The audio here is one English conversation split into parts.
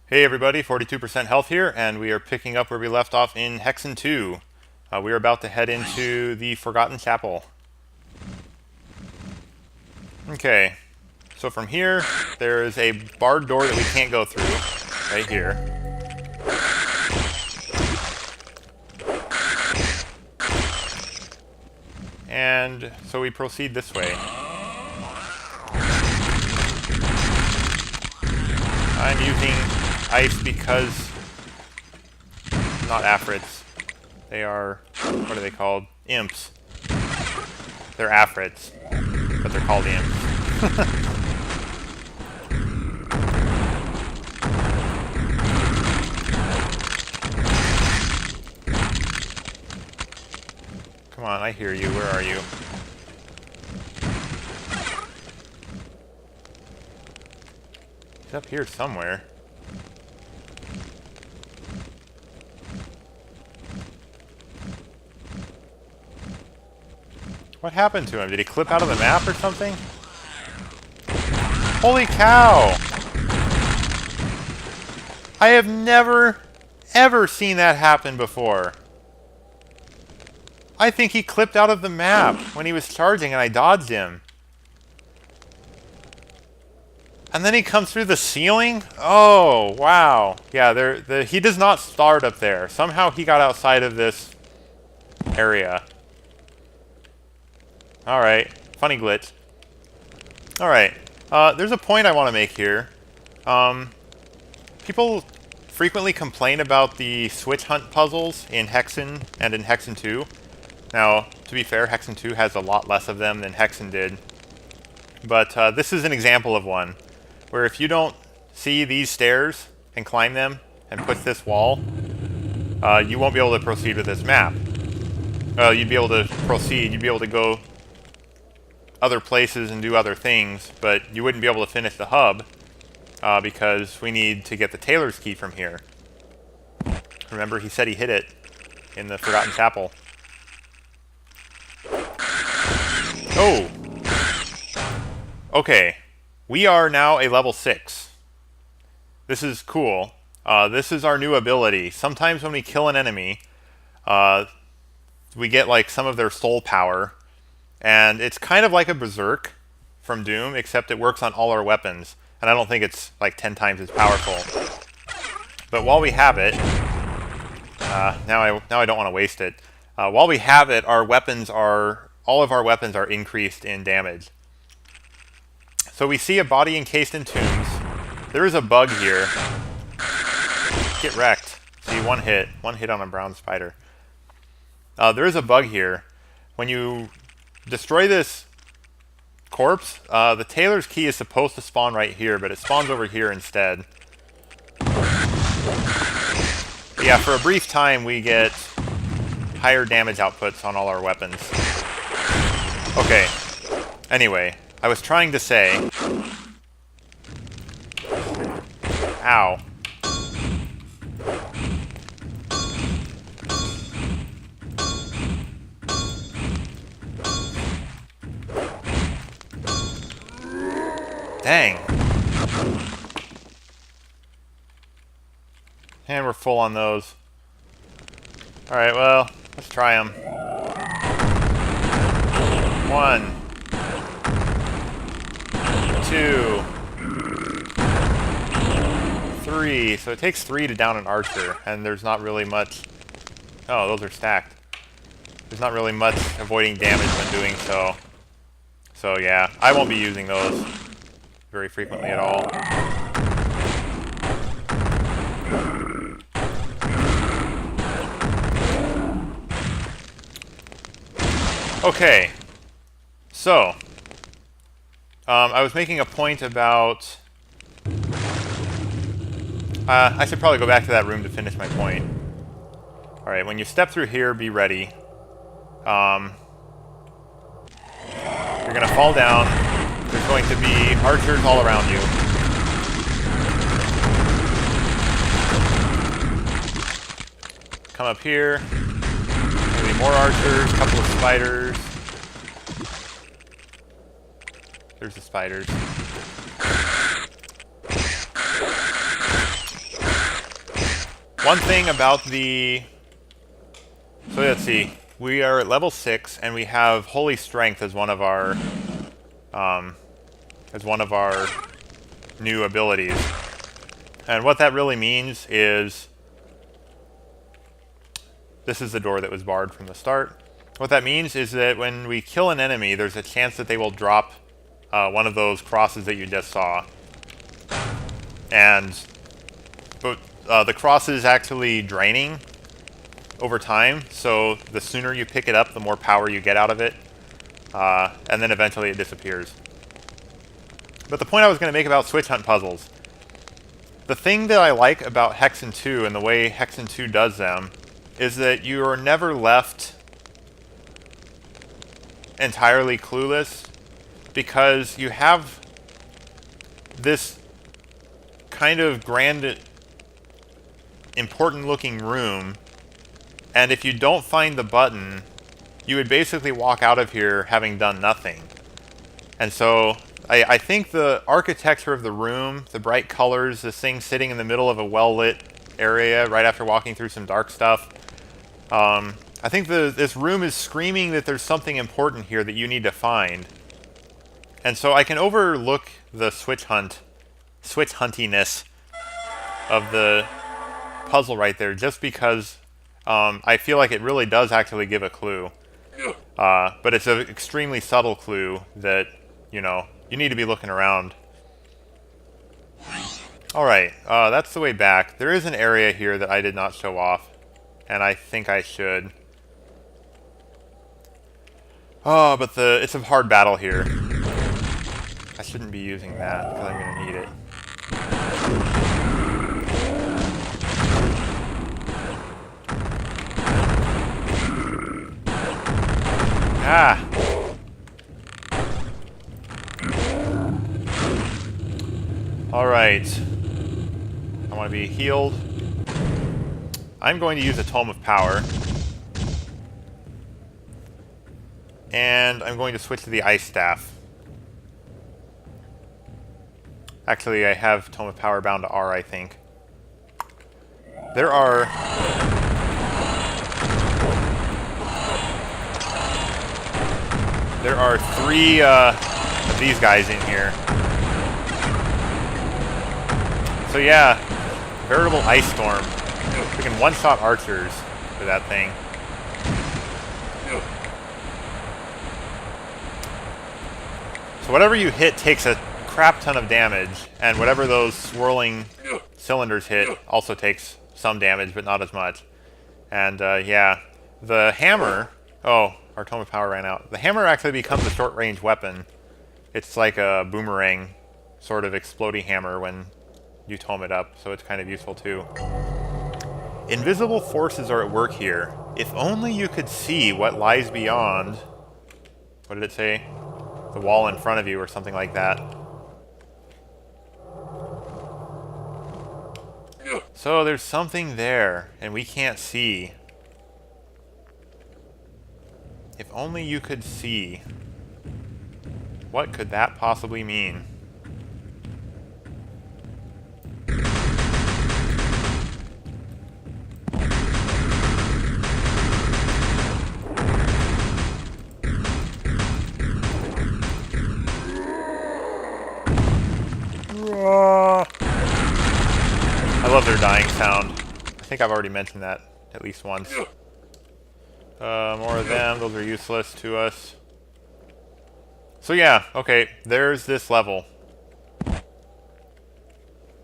Hey everybody, 42% health here, and we are picking up where we left off in Hexen 2. We are about to head into the Forgotten Chapel. Okay, so from here, there is a barred door that we can't go through, right here. And so we proceed this way. I'm using ice because, not afrits, they are, what are they called? Imps. They're afrits, but they're called imps. Come on, I hear you. Where are you? He's up here somewhere. What happened to him? Did he clip out of the map or something? Holy cow! I have never, ever seen that happen before. I think he clipped out of the map when he was charging and I dodged him. And then he comes through the ceiling? Oh, wow. Yeah, he does not start up there. Somehow he got outside of this area. Alright, funny glitch. Alright, there's a point I want to make here. People frequently complain about the switch hunt puzzles in Hexen and in Hexen 2. Now, to be fair, Hexen 2 has a lot less of them than Hexen did. But this is an example of one, where if you don't see these stairs and climb them and push this wall, you won't be able to proceed with this map. You'd be able to proceed, you'd be able to go other places and do other things, but you wouldn't be able to finish the hub because we need to get the Tailor's key from here. Remember, he said he hid it in the Forgotten Chapel. Oh! Okay, we are now a level 6. This is cool. This is our new ability. Sometimes when we kill an enemy, we get like some of their soul power. And it's kind of like a Berserk from Doom, except it works on all our weapons. And I don't think it's like 10 times as powerful. But while we have it, now I don't want to waste it. While we have it, all of our weapons are increased in damage. So we see a body encased in tombs. There is a bug here. Get wrecked. See, one hit on a brown spider. There is a bug here. When you destroy this corpse, the Tailor's key is supposed to spawn right here, but it spawns over here instead. But yeah, for a brief time we get higher damage outputs on all our weapons. Okay, anyway, I was trying to say... Ow. Dang. And we're full on those. Alright, well, let's try them. 1, 2, 3. So it takes 3 to down an archer, and there's not really much... Oh, those are stacked. There's not really much avoiding damage when doing so. So yeah, I won't be using those very frequently at all. Okay, so I was making a point about I should probably go back to that room to finish my point. Alright, when you step through here, be ready. You're gonna fall down. There's going to be archers all around you. Come up here. There'll be more archers, a couple of spiders. There's the spiders. One thing about the... So let's see. We are at level 6, and we have Holy Strength as one of our... new abilities. And what that really means is... This is the door that was barred from the start. What that means is that when we kill an enemy, there's a chance that they will drop one of those crosses that you just saw. But the cross is actually draining over time, so the sooner you pick it up, the more power you get out of it, and then eventually it disappears. But the point I was going to make about Switch Hunt puzzles, the thing that I like about Hexen 2 and the way Hexen 2 does them is that you are never left entirely clueless, because you have this kind of grand, important looking room, and if you don't find the button, you would basically walk out of here having done nothing. And so I think the architecture of the room, the bright colors, this thing sitting in the middle of a well-lit area right after walking through some dark stuff, I think this room is screaming that there's something important here that you need to find. And so I can overlook the switch huntiness of the puzzle right there, just because I feel like it really does actually give a clue. But it's an extremely subtle clue that, you know, you need to be looking around. Alright, that's the way back. There is an area here that I did not show off, and I think I should. Oh, but it's a hard battle here. I shouldn't be using that, because I'm going to need it. Ah! Alright. I want to be healed. I'm going to use a Tome of Power. And I'm going to switch to the Ice Staff. Actually, I have Tome of Power bound to R, I think. There are... There are 3 of these guys in here. So yeah, veritable ice storm. We can one-shot archers for that thing. So whatever you hit takes a crap ton of damage, and whatever those swirling cylinders hit also takes some damage, but not as much. And yeah, the hammer... Oh, our Tome of Power ran out. The hammer actually becomes a short-range weapon. It's like a boomerang sort of exploding hammer when you tome it up, so it's kind of useful too. Invisible forces are at work here. If only you could see what lies beyond... What did it say? The wall in front of you, or something like that. So there's something there, and we can't see. If only you could see. What could that possibly mean? I love their dying sound. I think I've already mentioned that at least once. More of them. Those are useless to us. So yeah, okay. There's this level.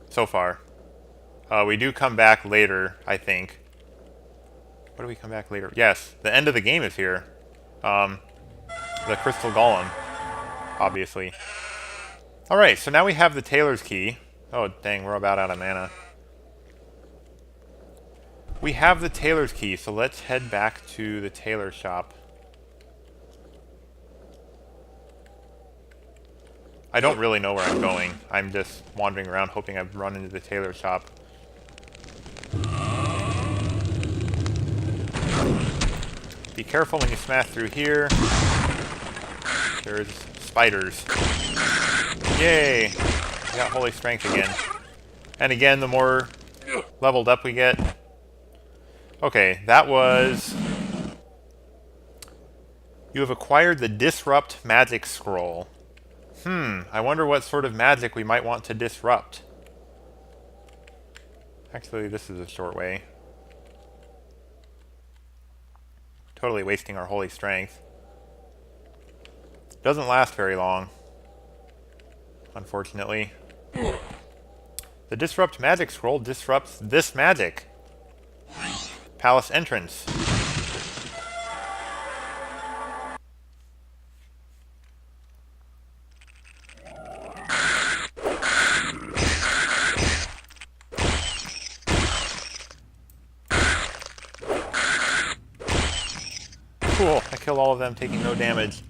So far. We do come back later, I think. What do we come back later? Yes, the end of the game is here. The Crystal Golem, obviously. Alright, so now we have the Tailor's Key. Oh, dang, we're about out of mana. We have the Tailor's Key, so let's head back to the tailor shop. I don't really know where I'm going. I'm just wandering around hoping I've run into the tailor shop. Be careful when you smash through here. There's spiders. Yay! We got Holy Strength again. And again, the more leveled up we get, Okay, that was... You have acquired the Disrupt Magic Scroll. I wonder what sort of magic we might want to disrupt. Actually, this is a short way. Totally wasting our holy strength. Doesn't last very long, unfortunately. The Disrupt Magic Scroll disrupts this magic. Palace entrance. Cool, I killed all of them, taking no damage.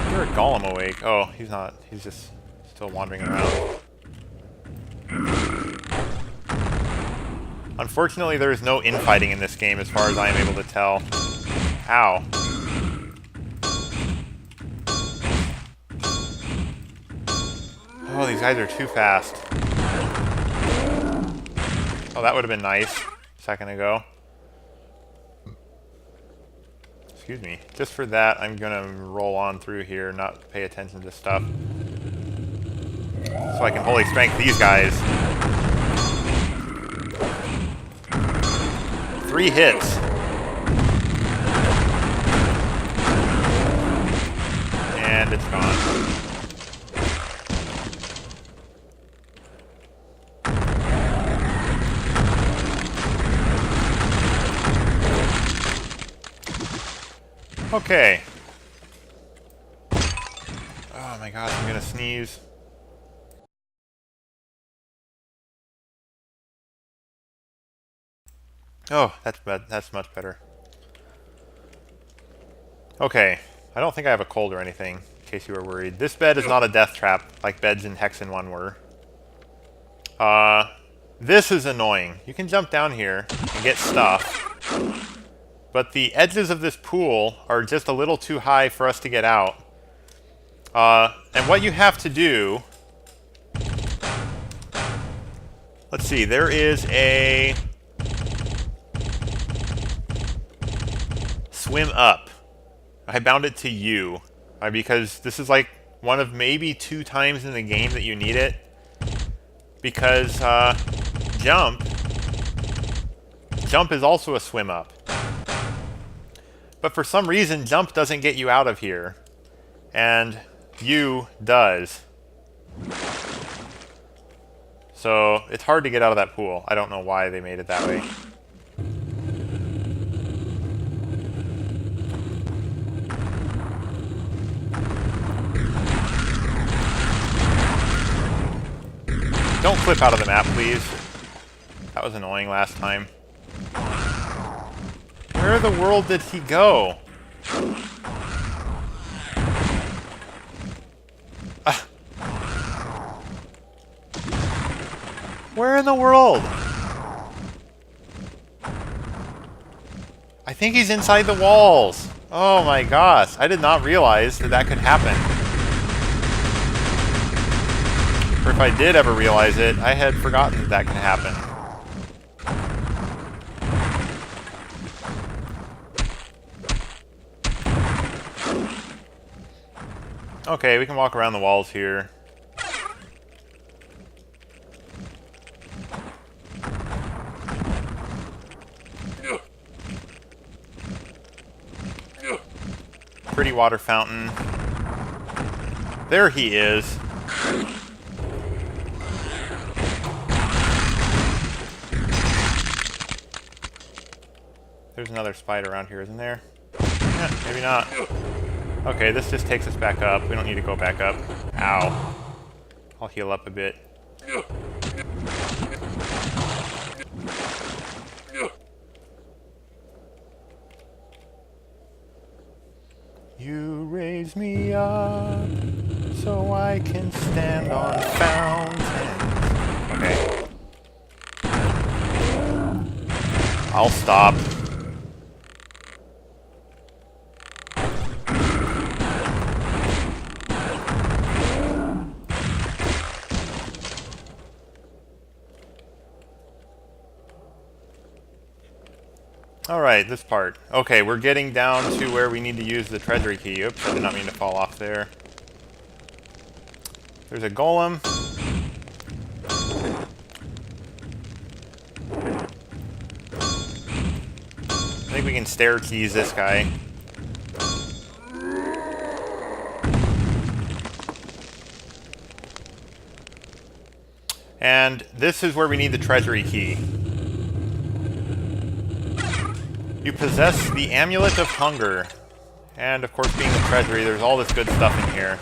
You're a golem awake. Oh, he's not. He's just still wandering around. Unfortunately, there is no infighting in this game as far as I am able to tell. Ow. Oh, these guys are too fast. Oh, that would have been nice a second ago. Excuse me. Just for that, I'm gonna roll on through here, not pay attention to stuff. So I can holy strength these guys. 3 hits. And it's gone. Okay. Oh my gosh, I'm gonna sneeze. Oh, that's much better. Okay, I don't think I have a cold or anything, in case you were worried. This bed is not a death trap, like beds in Hexen 1 were. This is annoying. You can jump down here and get stuff. But the edges of this pool are just a little too high for us to get out. And what you have to do... Let's see, there is a... Swim up. I bound it to U. Because this is like one of maybe 2 times in the game that you need it. Because jump is also a swim up. But for some reason, jump doesn't get you out of here. And U does. So it's hard to get out of that pool. I don't know why they made it that way. Don't flip out of the map, please. That was annoying last time. Where in the world did he go? Where in the world? I think he's inside the walls. Oh my gosh. I did not realize that that could happen. Or if I did ever realize it, I had forgotten that that could happen. Okay, we can walk around the walls here. Pretty water fountain. There he is. There's another spider around here, isn't there? Yeah, maybe not. Okay, this just takes us back up. We don't need to go back up. Ow. I'll heal up a bit. You raise me up so I can stand on fountains. Okay. I'll stop. Alright, this part. Okay, we're getting down to where we need to use the treasury key. Oops, I did not mean to fall off there. There's a golem. I think we can stair keys this guy. And this is where we need the treasury key. You possess the Amulet of Hunger. And of course, being the treasury, there's all this good stuff in here.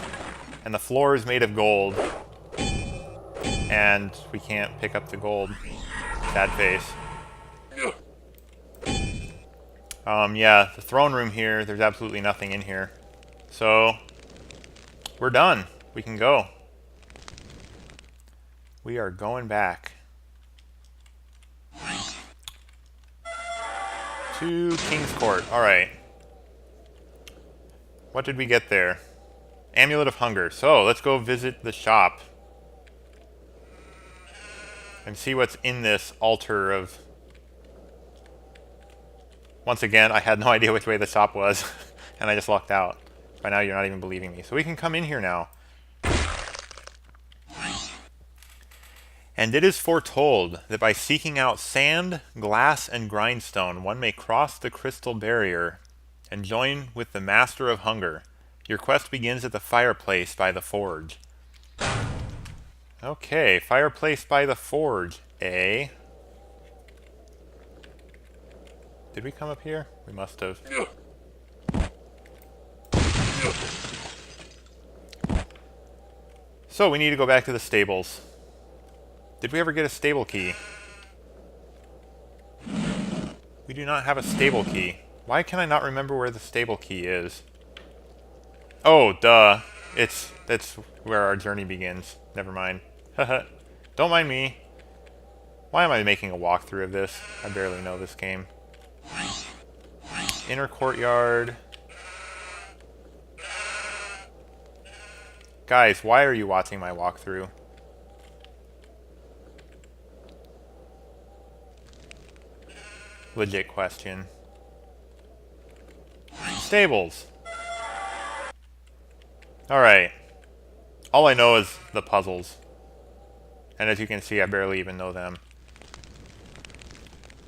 And the floor is made of gold. And we can't pick up the gold. Sad face. Yeah, the throne room here, there's absolutely nothing in here. So, we're done. We can go. We are going back to King's Court. Alright. What did we get there? Amulet of Hunger. So, let's go visit the shop. And see what's in this altar of... Once again, I had no idea which way the shop was. And I just walked out. By now, you're not even believing me. So we can come in here now. And it is foretold that by seeking out sand, glass, and grindstone, one may cross the crystal barrier and join with the Master of Hunger. Your quest begins at the fireplace by the forge. Okay, fireplace by the forge, eh? Did we come up here? We must have. So, we need to go back to the stables. Did we ever get a stable key? We do not have a stable key. Why can I not remember where the stable key is? Oh, duh. That's where our journey begins. Never mind. Haha. Don't mind me. Why am I making a walkthrough of this? I barely know this game. Inner courtyard. Guys, why are you watching my walkthrough? Legit question. Stables. Alright. All I know is the puzzles. And as you can see, I barely even know them.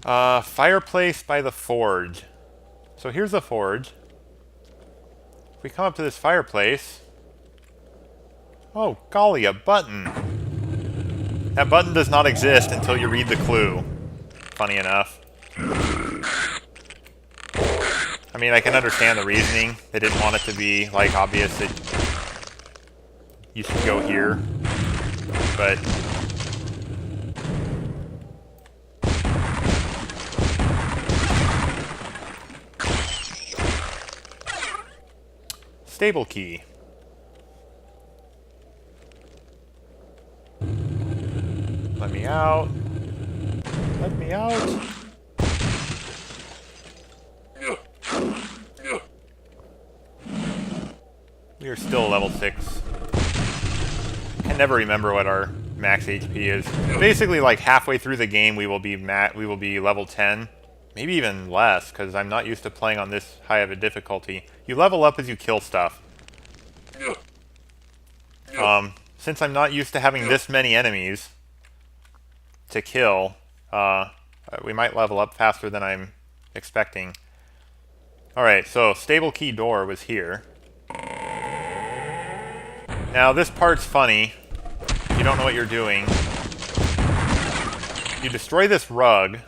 Fireplace by the forge. So here's the forge. If we come up to this fireplace... Oh, golly, a button. That button does not exist until you read the clue. Funny enough. I mean, I can understand the reasoning. They didn't want it to be, like, obvious that you should go here. But... Stable key. Let me out. Let me out. We are still level 6. I can never remember what our max HP is. Basically, like halfway through the game, we will be level 10. Maybe even less, because I'm not used to playing on this high of a difficulty. You level up as you kill stuff. Since I'm not used to having this many enemies to kill, we might level up faster than I'm expecting. Alright, so stable key door was here. Now this part's funny. If you don't know what you're doing. You destroy this rug,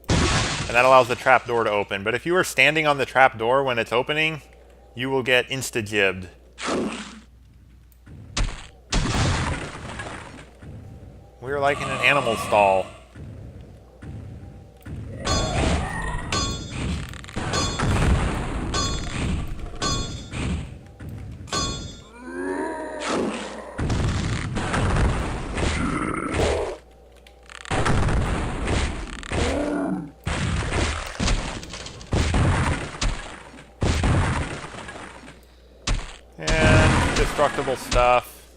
and that allows the trapdoor to open. But if you are standing on the trapdoor when it's opening, you will get insta-jibbed. We're like in an animal stall. And destructible stuff.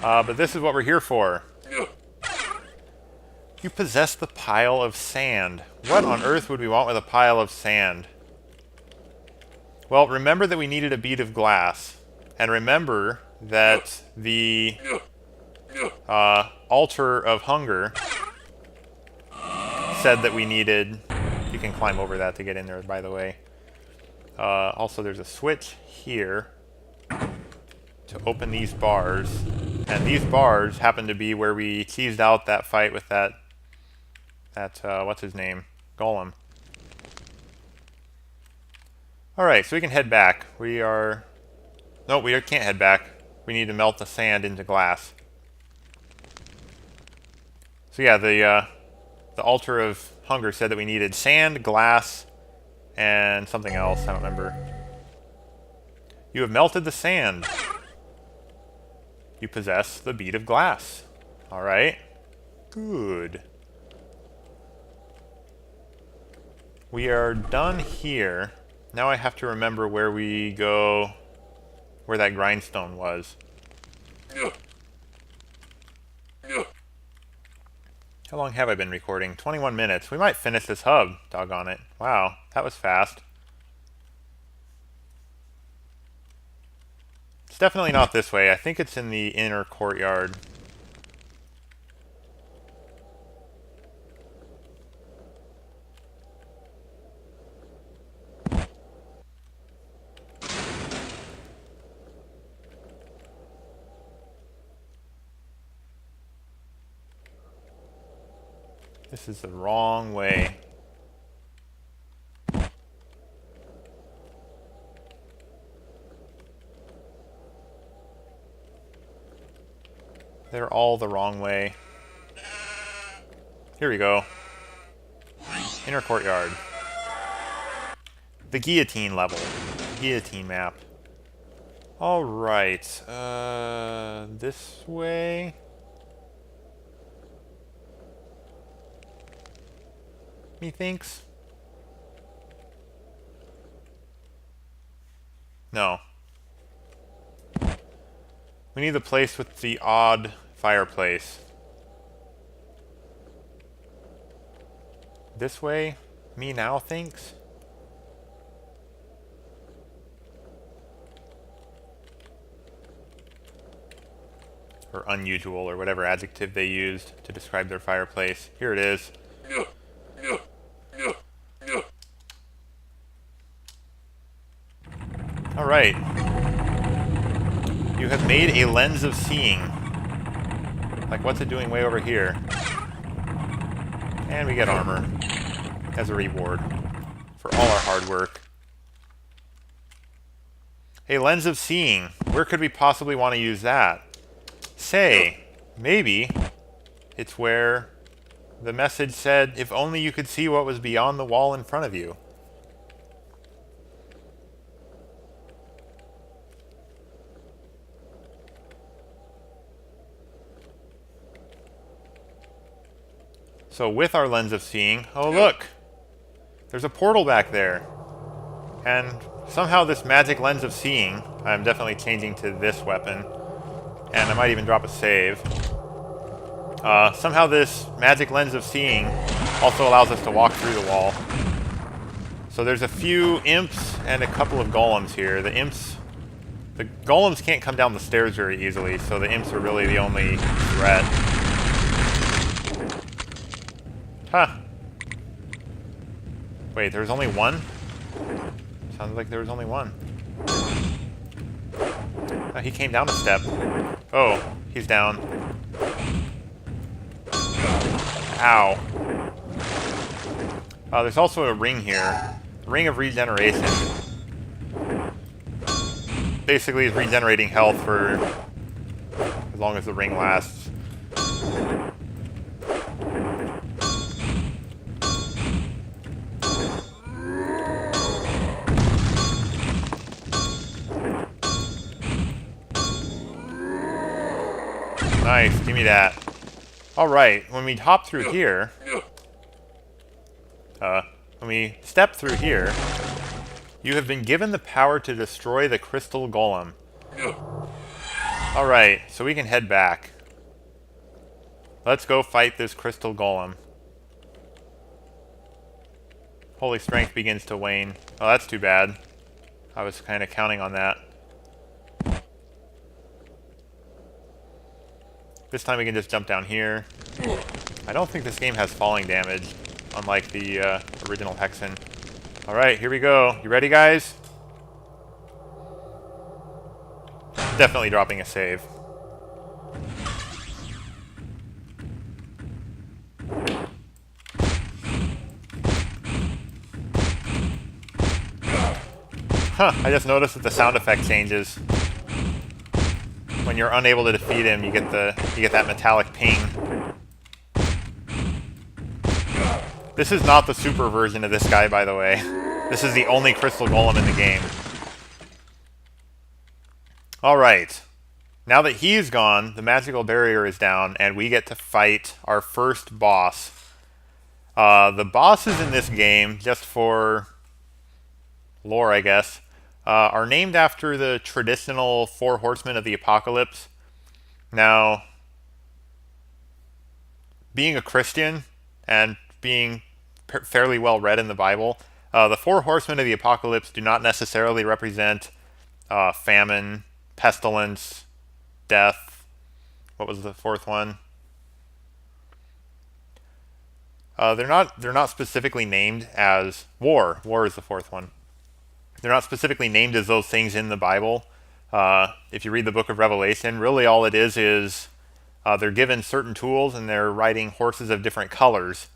But this is what we're here for. You possess the pile of sand. What on earth would we want with a pile of sand? Well, remember that we needed a bead of glass. And remember that the altar of hunger said that we needed... You can climb over that to get in there, by the way. Also, there's a switch here to open these bars. And these bars happen to be where we teased out that fight with that what's his name? Golem. Alright, so we can head back. We are... No, we can't head back. We need to melt the sand into glass. So yeah, the altar of hunger said that we needed sand, glass, and something else. I don't remember. You have melted the sand. You possess the bead of glass. Alright. Good. We are done here. Now I have to remember where we go, where that grindstone was. How long have I been recording? 21 minutes. We might finish this hub. Doggone it. Wow, that was fast. It's definitely not this way. I think it's in the inner courtyard. This is the wrong way. They're all the wrong way. Here we go. Inner courtyard. The guillotine level. Guillotine map. Alright. This way? Methinks? No. We need the place with the odd fireplace. This way? Me now thinks? Or unusual, or whatever adjective they used to describe their fireplace. Here it is. Alright. You have made a lens of seeing. Like, what's it doing way over here? And we get armor as a reward for all our hard work. A lens of seeing. Where could we possibly want to use that? Say, maybe it's where the message said, if only you could see what was beyond the wall in front of you. So with our lens of seeing, oh look! There's a portal back there. And somehow this magic lens of seeing, I'm definitely changing to this weapon. And I might even drop a save. Somehow this magic lens of seeing also allows us to walk through the wall. So there's a few imps and a couple of golems here. The golems can't come down the stairs very easily, so the imps are really the only threat. Huh. Wait, there's only one? Sounds like there was only one. Oh, he came down a step. Oh, he's down. Ow. There's also a ring here. Ring of Regeneration. Basically, it's regenerating health for as long as the ring lasts. Nice, give me that. Alright, when we hop through here... when we step through here... You have been given the power to destroy the crystal golem. Alright, so we can head back. Let's go fight this crystal golem. Holy strength begins to wane. Oh, that's too bad. I was kind of counting on that. This time we can just jump down here. I don't think this game has falling damage, unlike the original Hexen. Alright, here we go. You ready, guys? Definitely dropping a save. Huh, I just noticed that the sound effect changes. When you're unable to defeat him, you get that metallic ping. This is not the super version of this guy, by the way. This is the only crystal golem in the game. Alright. Now that he's gone, the magical barrier is down, and we get to fight our first boss. The bosses in this game, just for lore, I guess, are named after the traditional 4 horsemen of the apocalypse. Now, being a Christian and being fairly well read in the Bible, the 4 horsemen of the apocalypse do not necessarily represent famine, pestilence, death. What was the 4th one? They're not specifically named as war. War is the 4th one. They're not specifically named as those things in the Bible. If you read the book of Revelation, really all it is they're given certain tools and they're riding horses of different colors.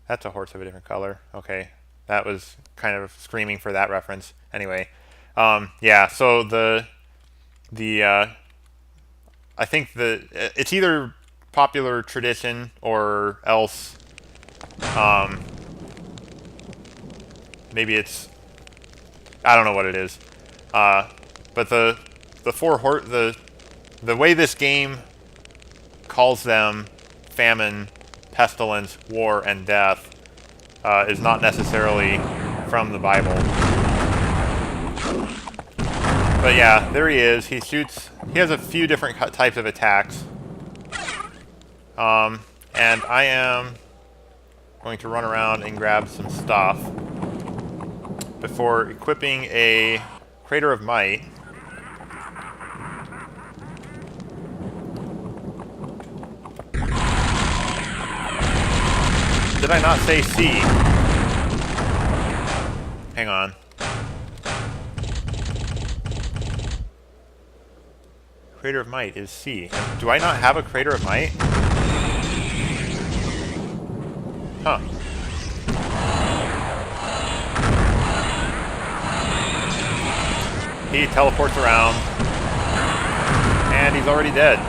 That's a horse of a different color. Okay, that was kind of screaming for that reference. Anyway, yeah. So I think it's either popular tradition or else maybe it's, I don't know what it is. But the way this game calls them famine, pestilence, war, and death is not necessarily from the Bible. But yeah, there he is. He has a few different types of attacks. And I am going to run around and grab some stuff before equipping a Crater of Might. Did I not say C? Hang on. Crater of Might is C. Do I not have a Crater of Might? Huh. He teleports around, and he's already dead.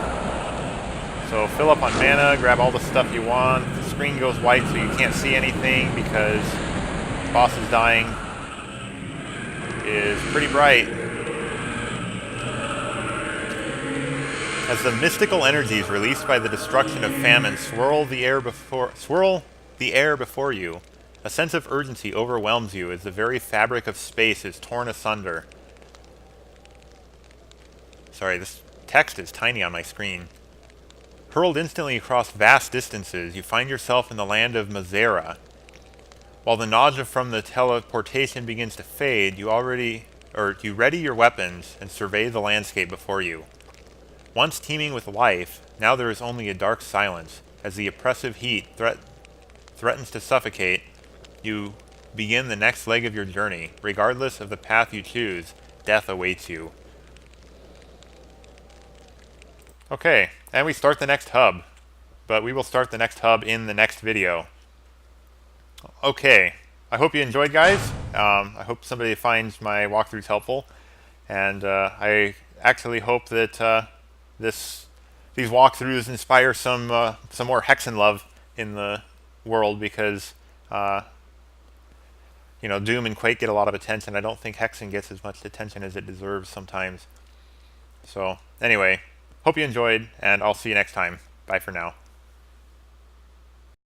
So fill up on mana, grab all the stuff you want. The screen goes white so you can't see anything because the boss is dying. Is pretty bright. As the mystical energies released by the destruction of famine swirl the air before you, a sense of urgency overwhelms you as the very fabric of space is torn asunder. Sorry, this text is tiny on my screen. Hurled instantly across vast distances, you find yourself in the land of Mazera. While the nausea from the teleportation begins to fade, you ready your weapons and survey the landscape before you. Once teeming with life, now there is only a dark silence. As the oppressive heat threatens to suffocate, you begin the next leg of your journey. Regardless of the path you choose, death awaits you. Okay, and we start the next hub. But we will start the next hub in the next video. Okay, I hope you enjoyed, guys. I hope somebody finds my walkthroughs helpful. And I actually hope that these walkthroughs inspire some more Hexen love in the world, because Doom and Quake get a lot of attention. I don't think Hexen gets as much attention as it deserves sometimes. So anyway, hope you enjoyed, and I'll see you next time. Bye for now.